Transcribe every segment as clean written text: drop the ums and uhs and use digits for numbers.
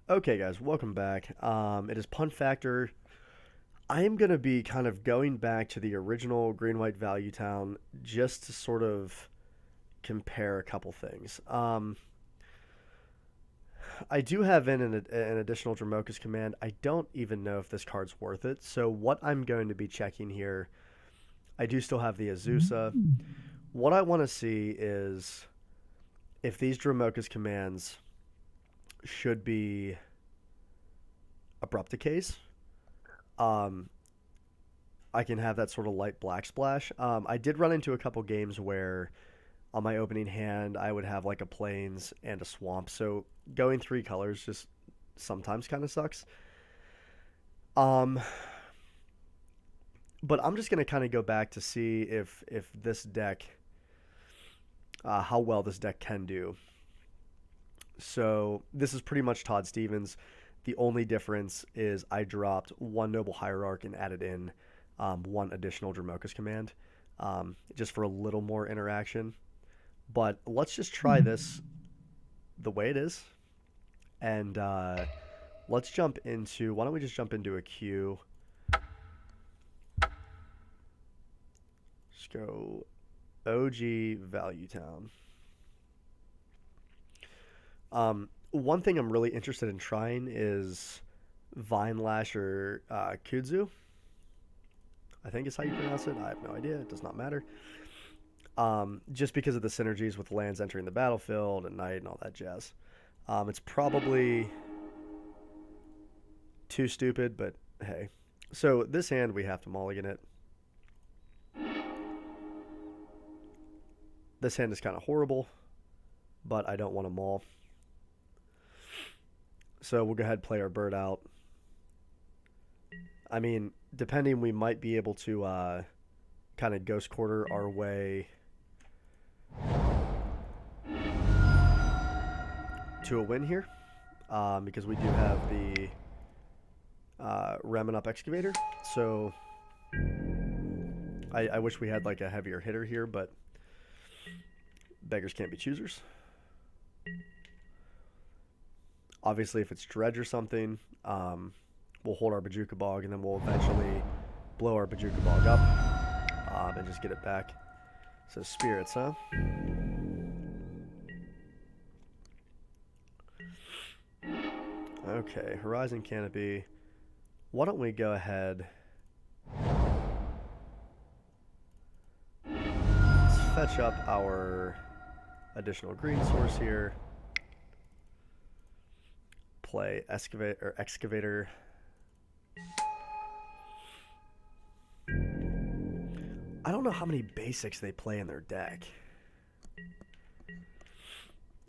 Okay, guys, welcome back. It is Punt Factor. I am going to be kind of going back to the original Green White Value Town just to sort of compare a couple things. I do have in an additional Dramoka's command. I don't even know if this card's worth it. So, what I'm going to be checking here, I do still have the Azusa. What I want to see is if these Dramoka's commands should be Abrupt Decays. Um, I can have that sort of light black splash. I did run into a couple games where on my opening hand I would have like a plains and a swamp. So going three colors just sometimes kind of sucks. Um, but I'm just gonna kind of go back to see if this deck, how well this deck can do. So this is pretty much Todd Stevens. The only difference is I dropped one Noble Hierarch and added in one additional Dramoka's command, just for a little more interaction. But let's just try this the way it is, and let's jump into. Why don't we just jump into a queue? Just go OG Value Town. One thing I'm really interested in trying is Vine Lash or Kudzu. I think is how you pronounce it. I have no idea. It does not matter. Just because of the synergies with lands entering the battlefield at night and all that jazz. It's probably too stupid, but hey. So this hand we have to mulligan it. This hand is kind of horrible, but I don't want to maul. So we'll go ahead and play our bird out. I mean, depending, we might be able to kind of ghost quarter our way to a win here, because we do have the Ramming Up Excavator. So I wish we had like a heavier hitter here, but beggars can't be choosers. Obviously, if it's Dredge or something, we'll hold our Bojuka Bog, and then we'll eventually blow our Bojuka Bog up and just get it back. So Spirits, huh? Okay, Horizon Canopy. Why don't we go ahead? Let's fetch up our additional green source here. Play Excavator. I don't know how many basics they play in their deck.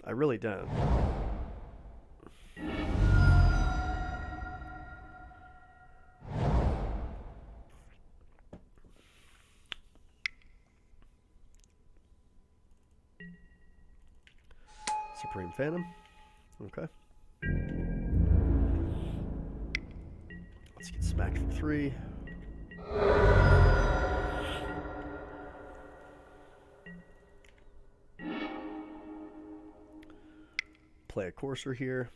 I really don't. Supreme Phantom. Okay. Let's get smacked for 3. Play a Courser here.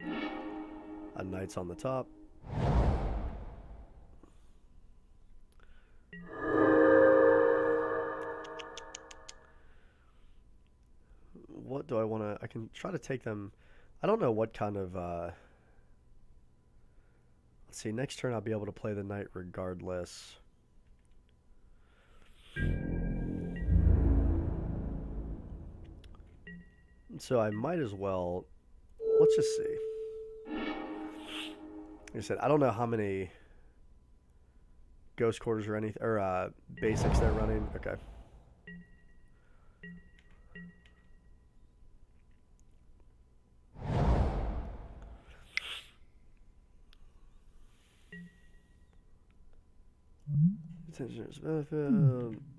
A Knight's on the top. What do I want to... I can try to take them... I don't know what kind of... Let's see, next turn I'll be able to play the Knight regardless. So I might as well... Let's just see. Like I said, I don't know how many Ghost Quarters or anything... Or basics they're running. Okay.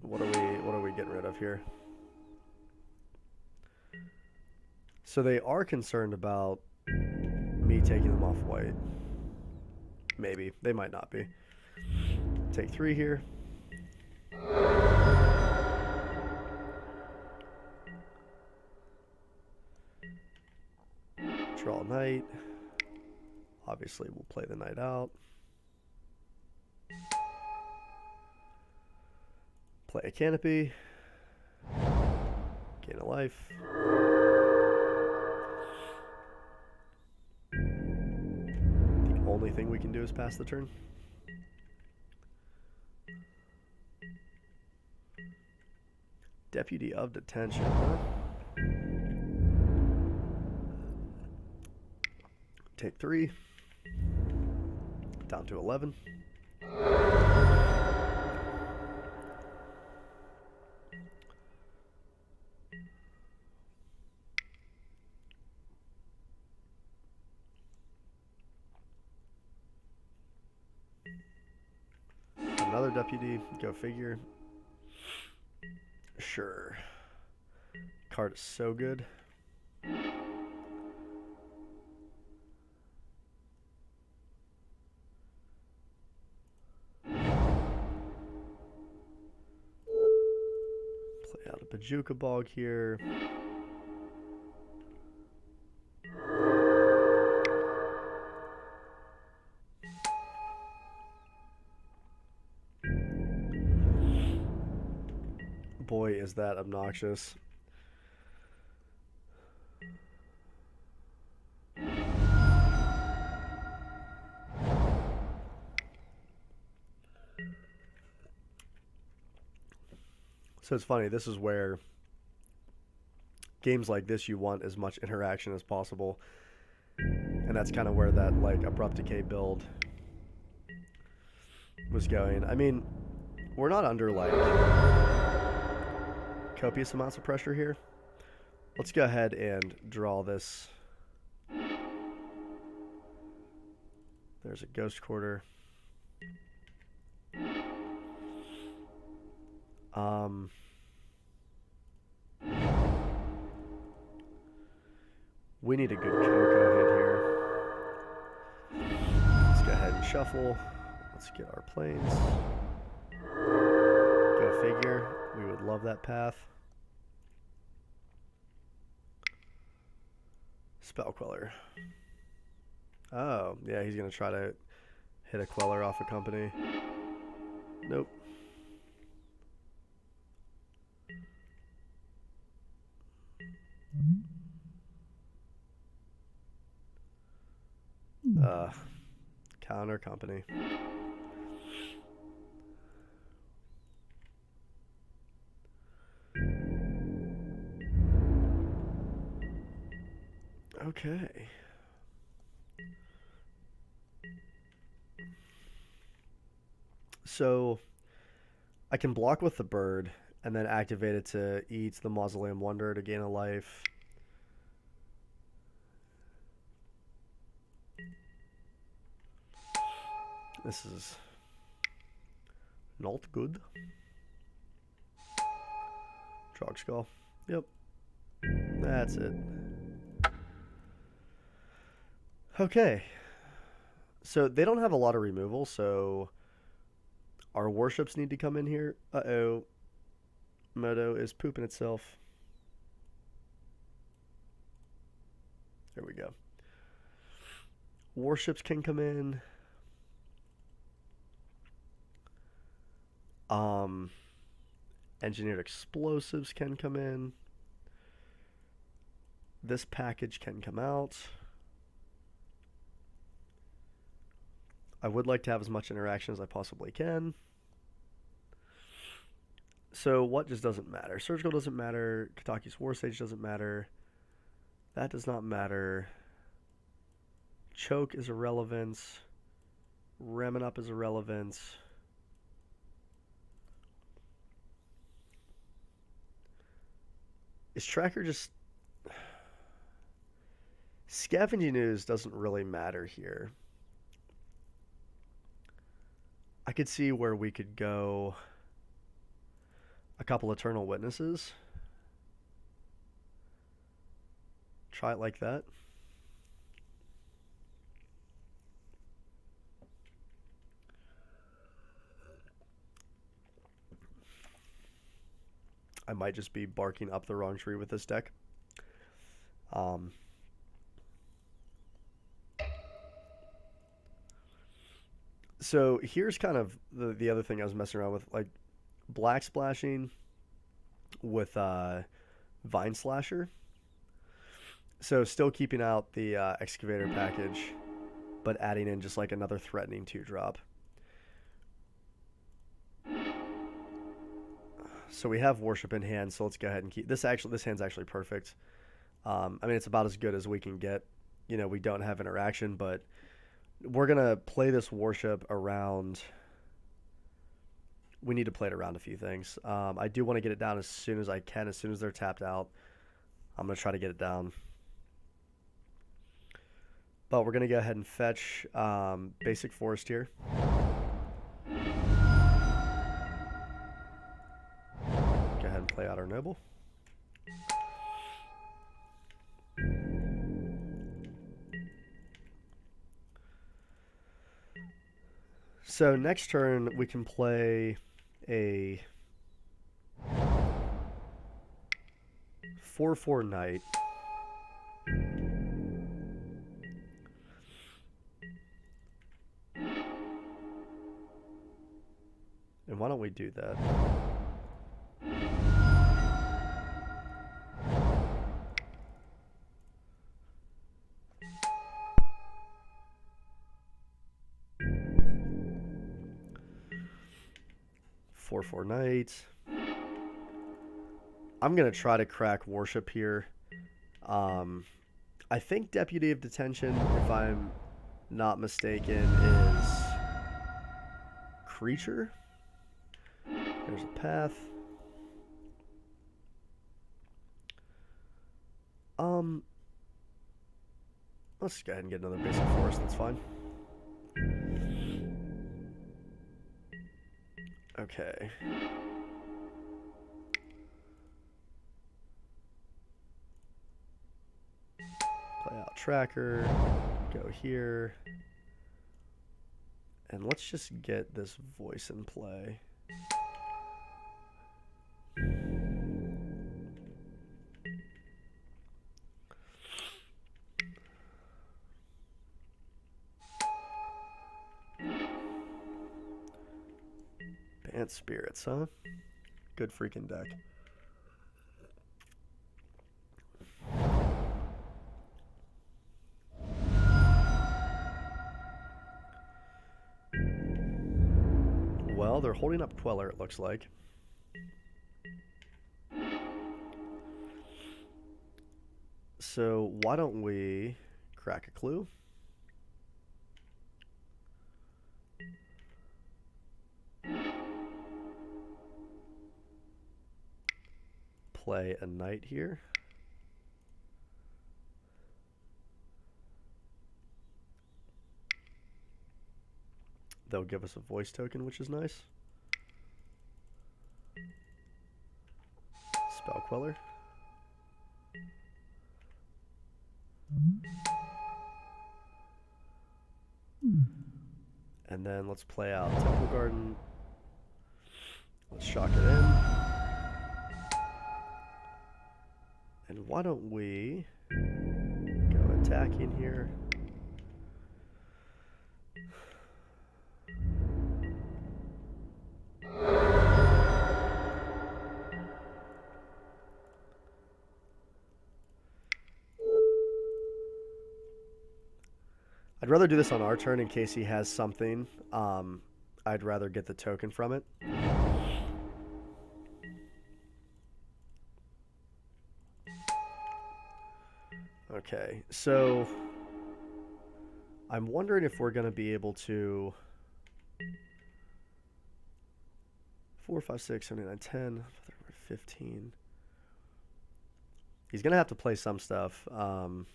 What are we getting rid of here? So they are concerned about me taking them off white. Maybe. They might not be. Take 3 here. Draw a knight. Obviously, we'll play the knight out. Play a canopy. Gain a life. The only thing we can do is pass the turn. Deputy of Detention, huh? Take 3. Down to 11. Another deputy, go figure. Sure. Card is so good. Play out a Bajuka Bog here. Boy, is that obnoxious. So it's funny, this is where games like this you want as much interaction as possible. And that's kind of where that like Abrupt Decay build was going. I mean, we're not under like copious amounts of pressure here. Let's go ahead and draw this. There's a Ghost Quarter. We need a good Coco hit here. Let's go ahead and shuffle. Let's get our planes. Go figure. We would love that path. Spell Queller. Oh, yeah, he's going to try to hit a Queller off a company. Nope. Counter company. Okay. So I can block with the bird and then activate it to eat the Mausoleum Wonder to gain a life. This is not good. Trog Skull. Yep. That's it. Okay. So they don't have a lot of removal, so our warships need to come in here. Uh-oh. Moto is pooping itself. There we go. Warships can come in. Engineered explosives can come in. This package can come out. I would like to have as much interaction as I possibly can. So what just doesn't matter? Surgical doesn't matter. Kataki's War Sage doesn't matter. That does not matter. Choke is irrelevant. Ramming up is irrelevant. Is Tracker just... Scavenging Ooze doesn't really matter here. I could see where we could go a couple Eternal Witnesses. Try it like that. I might just be barking up the wrong tree with this deck. So here's kind of the other thing I was messing around with, like black splashing with Vine Slasher. So still keeping out the excavator package, but adding in just like another threatening 2-drop. So we have worship in hand, so let's go ahead and keep this. Actually, this hand's actually perfect. I mean, it's about as good as we can get. You know, we don't have interaction, but we're gonna play this worship around. We need to play it around a few things. I do want to get it down as soon as I can, as soon as they're tapped out. I'm gonna try to get it down. But we're gonna go ahead and fetch basic forest here. Go ahead and play out our noble. So next turn we can play a 4/4 knight. And why don't we do that? Four knights. I'm gonna try to crack worship here. I think Deputy of Detention, if I'm not mistaken, is creature. There's a path. Let's go ahead and get another basic forest. That's fine. Okay. Play out tracker. Go here. And let's just get this voice in play. Bant Spirits, huh? Good freaking deck. Well, they're holding up Queller, it looks like. So why don't we crack a clue? Play a knight here. They'll give us a voice token, which is nice. Spell Queller. And then let's play out Temple Garden. Let's shock it in. And why don't we go attacking here? I'd rather do this on our turn in case he has something. I'd rather get the token from it. Okay, so I'm wondering if we're going to be able to 4, 5, 6, 7, 8, 9, 10, 15. He's going to have to play some stuff. And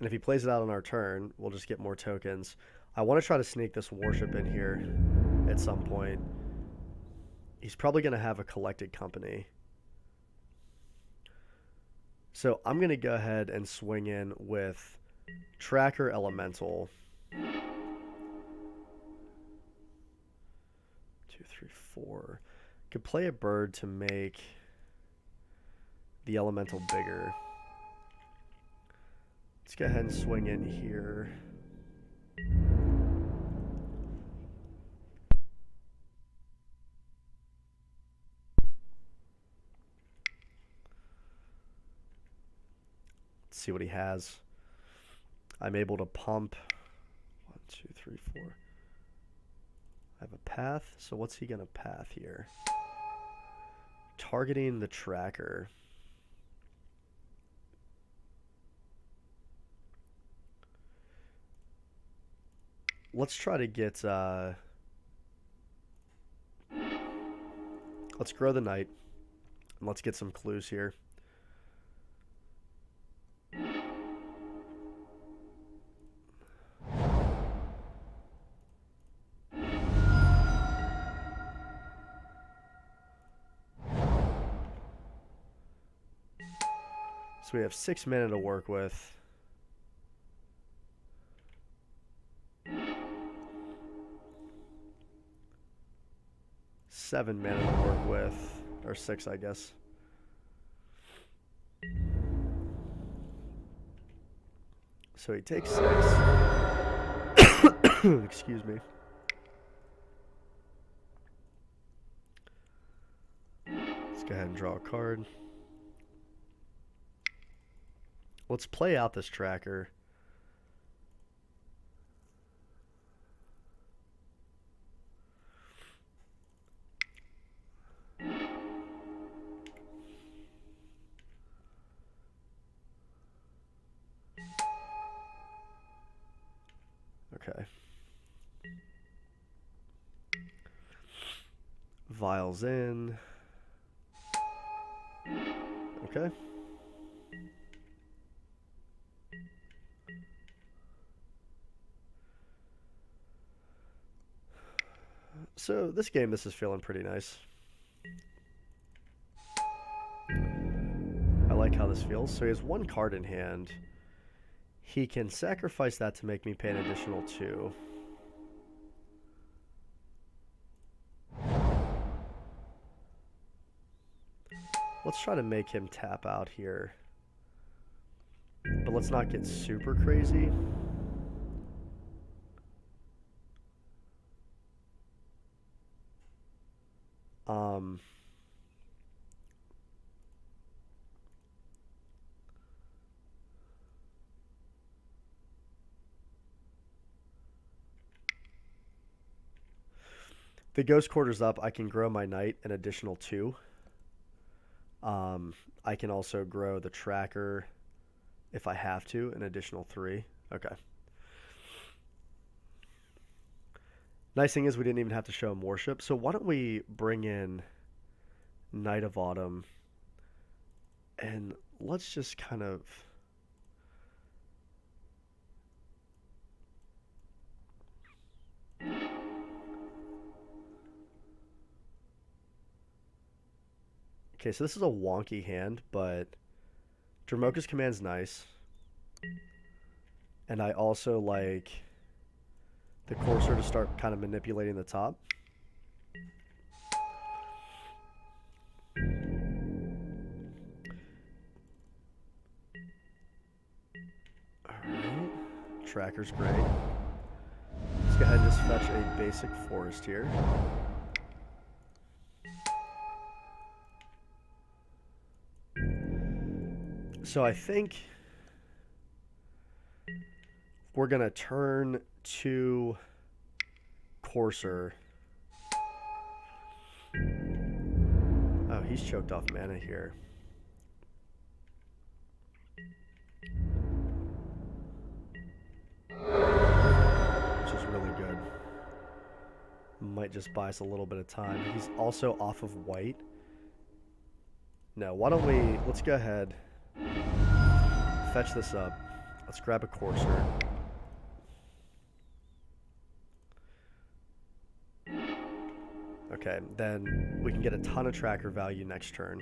if he plays it out on our turn, we'll just get more tokens. I want to try to sneak this worship in here at some point. He's probably going to have a collected company. So I'm going to go ahead and swing in with Tracker Elemental. 2, 3, 4. Could play a bird to make the elemental bigger. Let's go ahead and swing in here. Let's see what he has. I'm able to pump 1, 2, 3, 4. I have a path, so what's he gonna path here? Targeting the tracker. Let's try to get, let's grow the knight, and let's get some clues here. So we have 6 mana to work with. Seven mana to work with, or 6, I guess. So he takes 6. Excuse me. Let's go ahead and draw a card. Let's play out this tracker. Okay. Vials in. Okay. So this game, this is feeling pretty nice. I like how this feels. So he has 1 card in hand. He can sacrifice that to make me pay an additional 2. Let's try to make him tap out here. But let's not get super crazy. The Ghost Quarter's up. I can grow my knight an additional 2. I can also grow the tracker if I have to, an additional 3. Okay. Nice thing is we didn't even have to show him worship. So why don't we bring in Knight of Autumn and let's just kind of okay, so this is a wonky hand, but Dromoka's Command's nice. And I also like the Courser to start kind of manipulating the top. Alright. Tracker's great. Let's go ahead and just fetch a basic forest here. So I think we're going to turn to Courser. Oh, he's choked off mana here. Which is really good. Might just buy us a little bit of time. He's also off of white. No, why don't we... Let's go ahead. Fetch this up. Let's grab a Courser. Okay, then we can get a ton of tracker value next turn.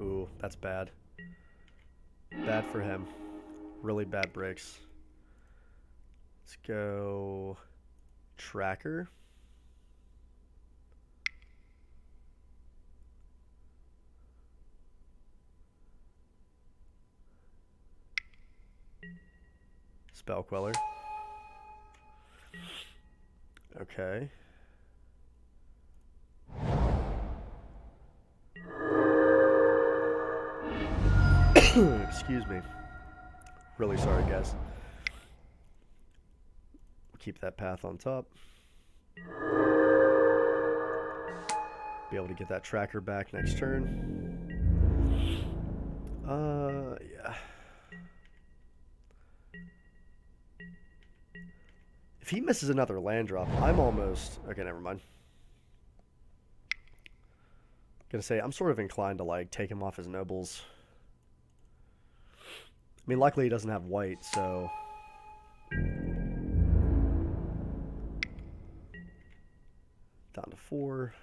Ooh, that's bad. Bad for him. Really bad breaks. Let's go tracker. Spell Queller. Okay. Excuse me. Really sorry, guys. Keep that path on top. Be able to get that tracker back next turn. Yeah. If he misses another land drop, I'm almost... Okay, never mind. Gonna say, I'm sort of inclined to, like, take him off his nobles. I mean, luckily he doesn't have white, so... Down to 4.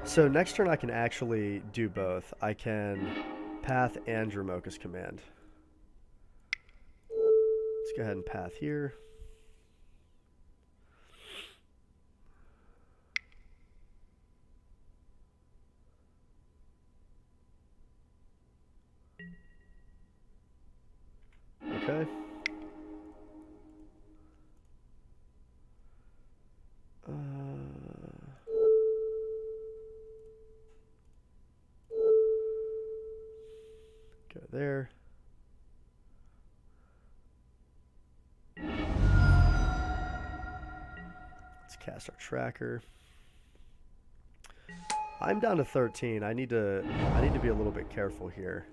So next turn I can actually do both. I can path and Dromoka's Command. Let's go ahead and path here. Okay. Go there. Let's cast our tracker. I'm down to 13. I need to be a little bit careful here.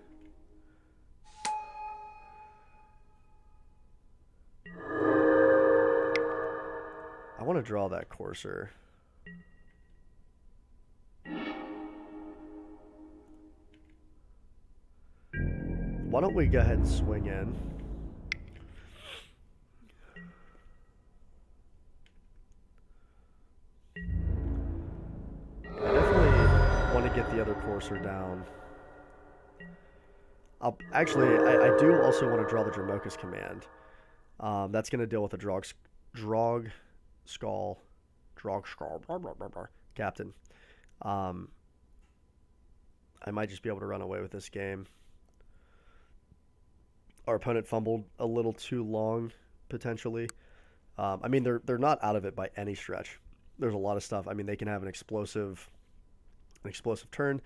I want to draw that courser. Why don't we go ahead and swing in? I definitely want to get the other courser down. I do also want to draw the Dromoka's Command. That's going to deal with the Drog Skull Captain. I might just be able to run away with this game. Our opponent fumbled a little too long, potentially. I mean, they're not out of it by any stretch. There's a lot of stuff. I mean, they can have an explosive turn.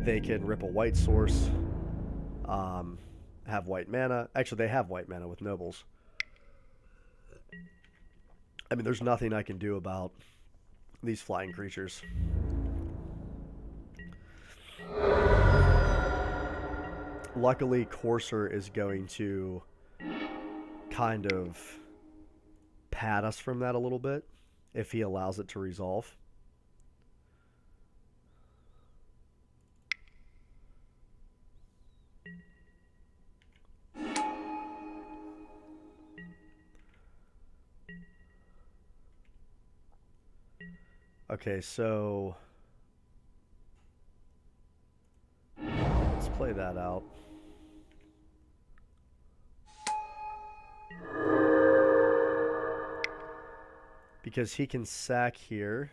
They can rip a white source. Have white mana. Actually, they have white mana with nobles. I mean, there's nothing I can do about these flying creatures. Luckily, Courser is going to kind of pad us from that a little bit if he allows it to resolve. Okay, so let's play that out. Because he can sack here.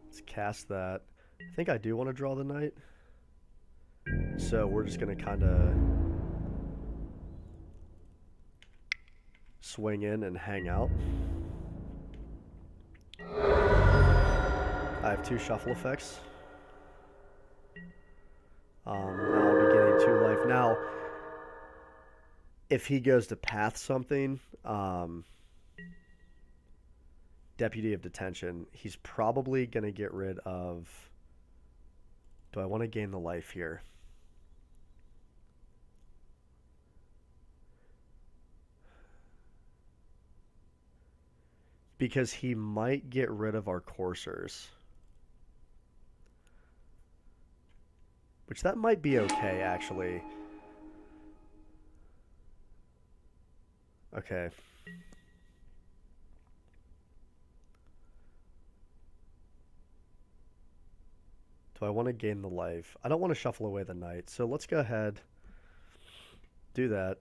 Let's cast that. I think I do want to draw the knight. So we're just going to kind of swing in and hang out. I have 2 shuffle effects. Now I'll be getting 2 life. Now, if he goes to path something, Deputy of Detention, he's probably going to get rid of... Do I want to gain the life here? Because he might get rid of our coursers. Which that might be okay, actually. Okay. Do I want to gain the life? I don't want to shuffle away the knight, so let's go ahead. Do that.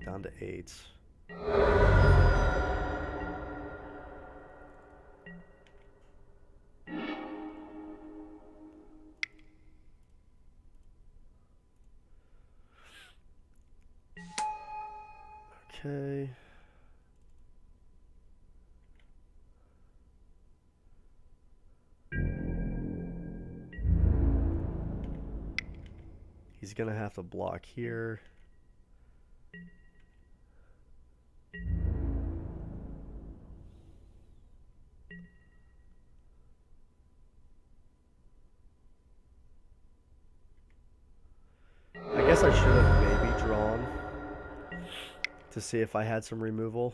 Down to 8. Okay. He's gonna have to block here. I guess I should have maybe drawn to see if I had some removal.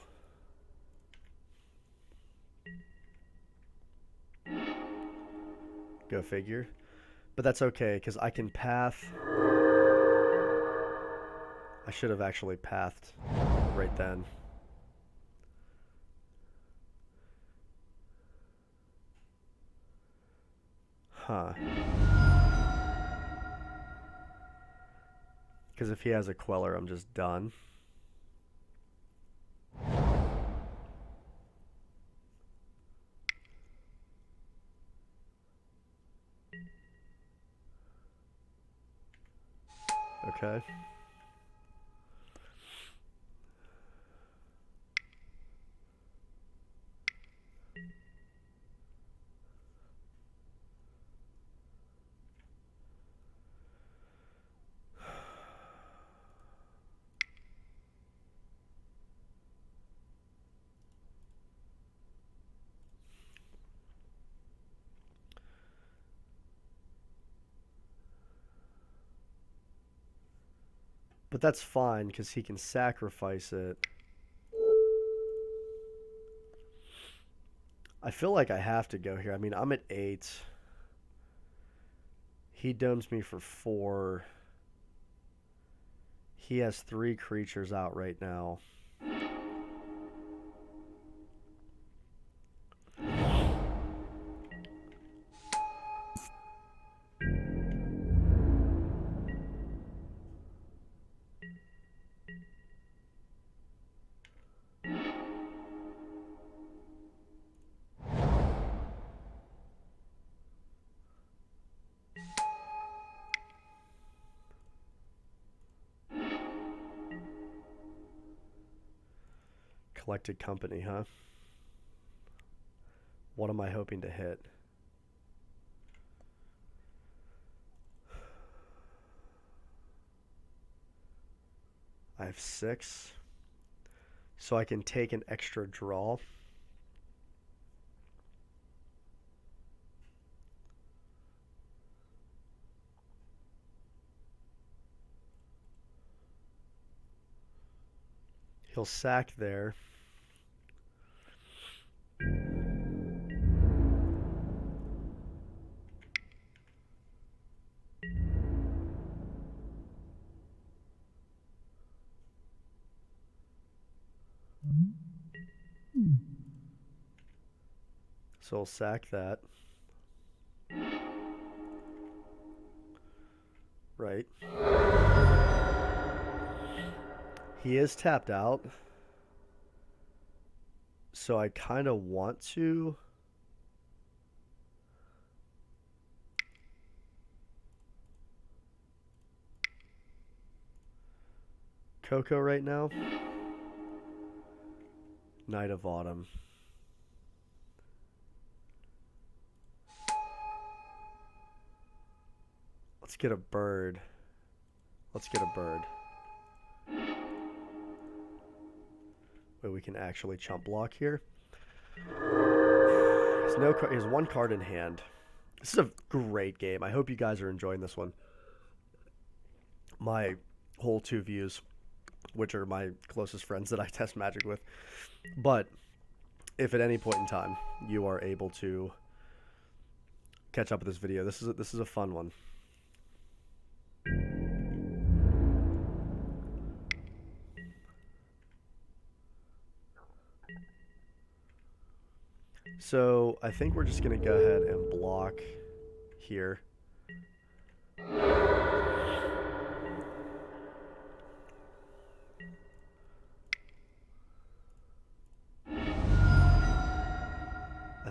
Go figure. But that's okay, because I can path. I should have actually pathed right then. Huh. Because if he has a Queller, I'm just done. Okay. But that's fine, because he can sacrifice it. I feel like I have to go here. I mean, I'm at 8. He domes me for 4. He has 3 creatures out right now. Collected company, huh? What am I hoping to hit? I have 6. So I can take an extra draw. He'll sack there. So I'll sack that. Right. He is tapped out. So I kind of want to. Coco right now. Night of Autumn. Let's get a bird. Let's get a bird. Wait, we can actually chump block here. He has 1 card in hand. This is a great game. I hope you guys are enjoying this one. My whole 2 views, which are my closest friends that I test Magic with. But if at any point in time you are able to catch up with this video, this is a fun one. So I think we're just going to go ahead and block here.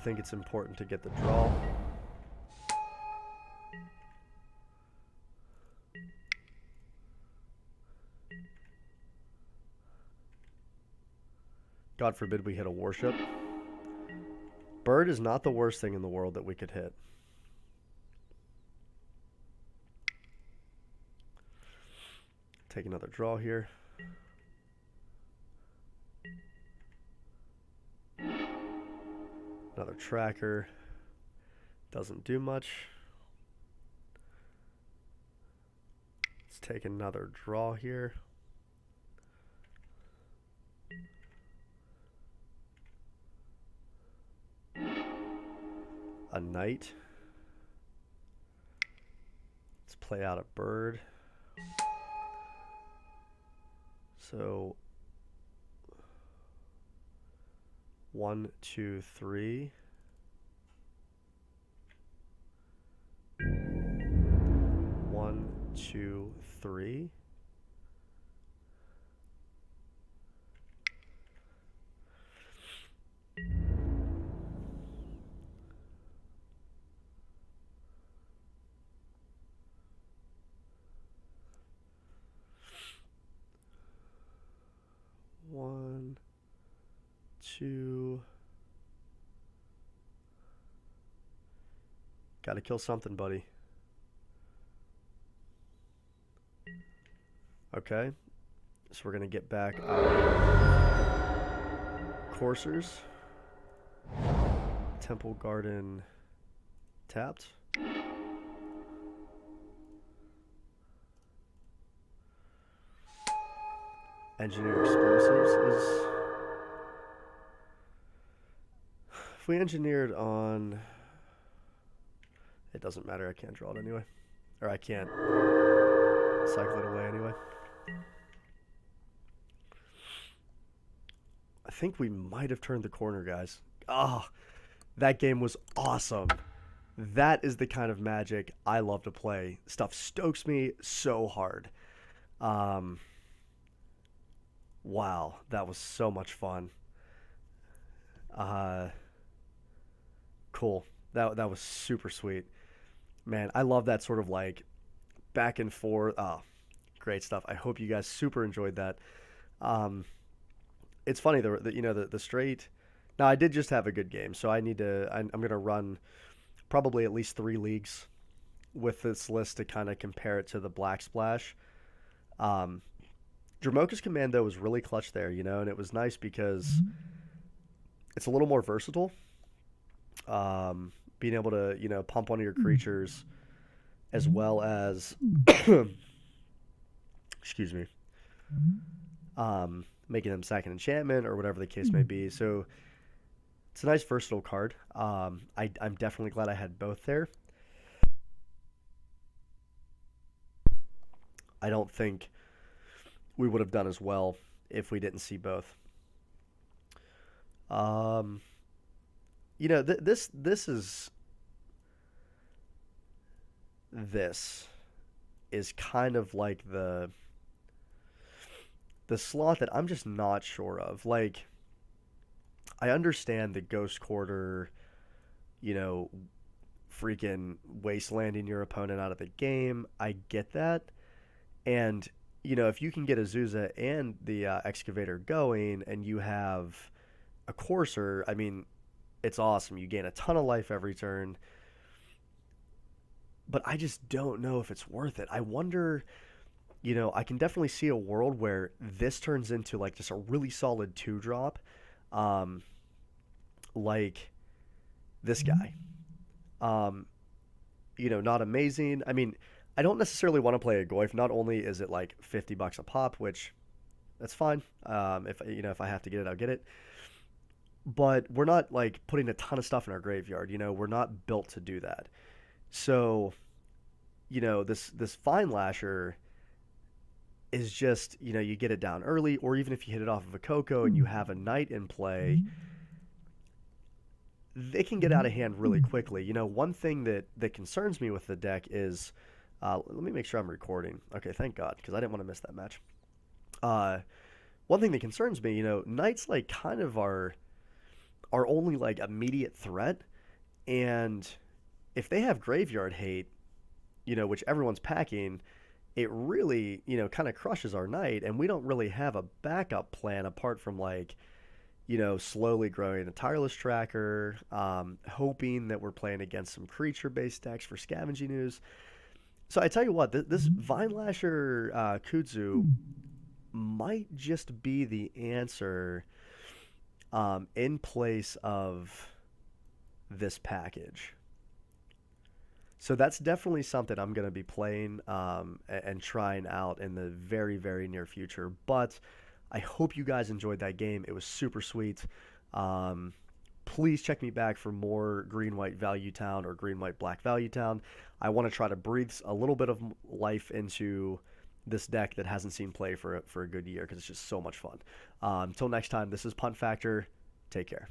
think it's important to get the draw. God forbid we hit a warship. Bird is not the worst thing in the world that we could hit. Take another draw here. Another tracker. Doesn't do much. Let's take another draw here. A knight. Let's play out a bird. So 1, 2, 3. 1, 2, 3. One, two. Gotta kill something, buddy. Okay. So we're gonna get back our coursers. Temple Garden tapped. Engineer explosives is... If we engineered on... It doesn't matter, I can't draw it anyway. Or I can't cycle it away anyway. I think we might have turned the corner, guys. Ah, that game was awesome. That is the kind of Magic I love to play. Stuff stokes me so hard. Wow, that was so much fun. Cool. That was super sweet. Man, I love that sort of like back and forth. Oh, great stuff. I hope you guys super enjoyed that. It's funny the straight. Now I did just have a good game, so I'm gonna run probably at least 3 leagues with this list to kind of compare it to the Black Splash. Dromoka's Commando was really clutch there, and it was nice because it's a little more versatile. Being able to, pump one of your creatures as well as, excuse me, making them sack an enchantment or whatever the case may be. So it's a nice versatile card. I'm definitely glad I had both there. I don't think we would have done as well if we didn't see both. This is kind of like the slot that I'm just not sure of. Like, I understand the Ghost Quarter, freaking wastelanding your opponent out of the game. I get that. And, if you can get Azusa and the Excavator going and you have a Courser, I mean, it's awesome. You gain a ton of life every turn. But I just don't know if it's worth it. I wonder, I can definitely see a world where this turns into like just a really solid 2-drop. Like this guy. Not amazing. I mean, I don't necessarily want to play a Goyf. Not only is it like $50 a pop, which that's fine. If I have to get it, I'll get it. But we're not like putting a ton of stuff in our graveyard. We're not built to do that. So, this Fine Lasher is just, you get it down early, or even if you hit it off of a Coco and you have a Knight in play, they can get out of hand really quickly. One thing that concerns me with the deck is, let me make sure I'm recording. Okay, thank God, because I didn't want to miss that match. One thing that concerns me, Knights like kind of are our only like immediate threat. And if they have graveyard hate, which everyone's packing, it really, kind of crushes our night. And we don't really have a backup plan apart from like, slowly growing a tireless tracker, hoping that we're playing against some creature based decks for scavenging news. So I tell you what, this Vine Lasher Kudzu might just be the answer in place of this package. So that's definitely something I'm going to be playing and trying out in the very, very near future. But I hope you guys enjoyed that game. It was super sweet. Um, Please check me back for more Green White Value Town or Green White Black Value Town. I want to try to breathe a little bit of life into this deck that hasn't seen play for a good year because it's just so much fun. Until next time, this is Punt Factor. Take care.